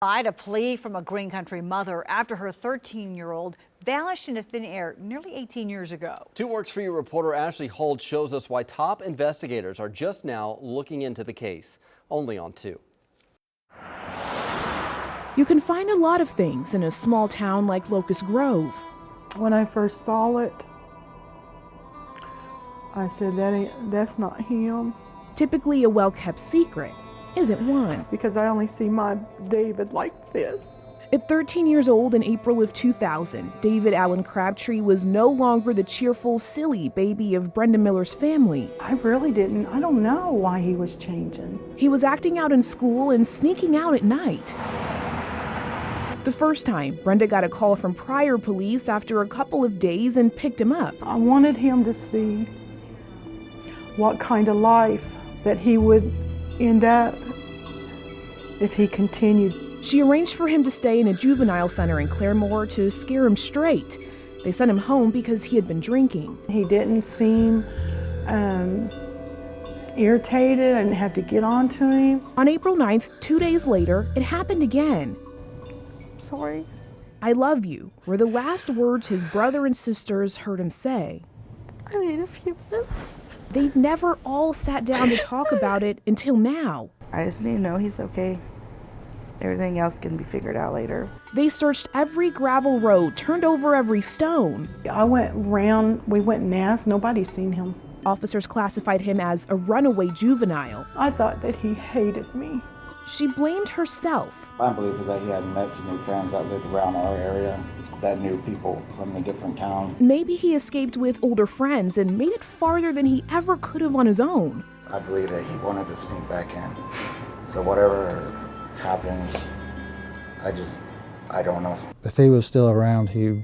A plea from a Green Country mother after her 13-year-old vanished into thin air nearly 18 years ago. 2 Works for You reporter Ashley Holt shows us why top investigators are just now looking into the case. Only on 2. You can find a lot of things in a small town like Locust Grove. When I first saw it, I said, that's not him. Typically a well-kept secret isn't one. Because I only see my David like this. At 13 years old in April of 2000, David Allen Crabtree was no longer the cheerful, silly baby of Brenda Miller's family. I don't know why he was changing. He was acting out in school and sneaking out at night. The first time, Brenda got a call from Pryor police after a couple of days and picked him up. I wanted him to see what kind of life that he would end up if he continued. She arranged for him to stay in a juvenile center in Claremore to scare him straight. They sent him home because he had been drinking. He didn't seem irritated. I didn't have to get on to him. On April 9th, 2 days later, it happened again. Sorry. "I love you" were the last words his brother and sisters heard him say. I need a few minutes. They've never all sat down to talk about it until now. I just need to know he's okay. Everything else can be figured out later. They searched every gravel road, turned over every stone. We went and asked, nobody's seen him. Officers classified him as a runaway juvenile. I thought that he hated me. She blamed herself. My belief is that he had met some new friends that lived around our area that knew people from the different towns. Maybe he escaped with older friends and made it farther than he ever could have on his own. I believe that he wanted to sneak back in. So whatever happens, I don't know. If he was still around, he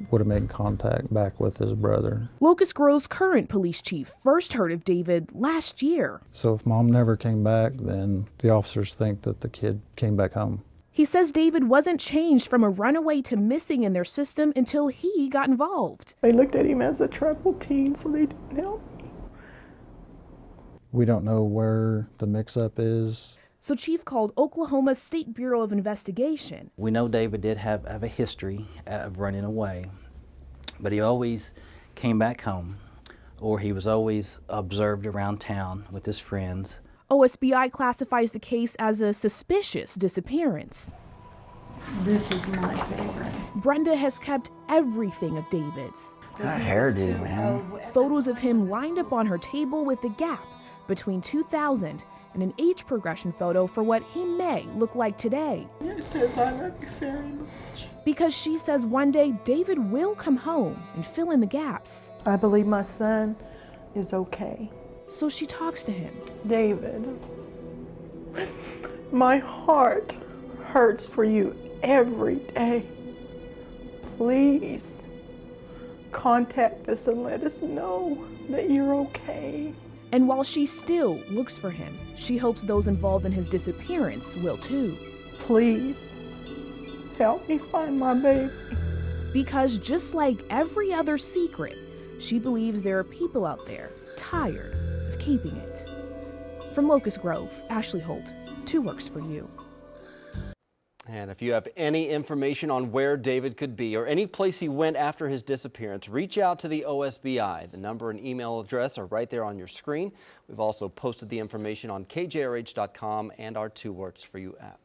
would have made contact back with his brother. Locust Grove's current police chief first heard of David last year. So if Mom never came back, then the officers think that the kid came back home. He says David wasn't changed from a runaway to missing in their system until he got involved. They looked at him as a troubled teen, so they didn't help me. We don't know where the mix-up is. So Chief called Oklahoma State Bureau of Investigation. We know David did have a history of running away, but he always came back home, or he was always observed around town with his friends. OSBI classifies the case as a suspicious disappearance. This is my favorite. Brenda has kept everything of David's. That hairdo, man. Photos of him lined up on her table with a gap between 2000 and an age progression photo for what he may look like today. It says I love you very much. Because she says one day David will come home and fill in the gaps. I believe my son is okay. So she talks to him. David, my heart hurts for you every day. Please contact us and let us know that you're okay. And while she still looks for him, she hopes those involved in his disappearance will too. Please help me find my baby. Because just like every other secret, she believes there are people out there tired of keeping it. From Locust Grove, Ashley Holt, 2 Works for You. And if you have any information on where David could be or any place he went after his disappearance, reach out to the OSBI. The number and email address are right there on your screen. We've also posted the information on KJRH.com and our 2 Works for You app.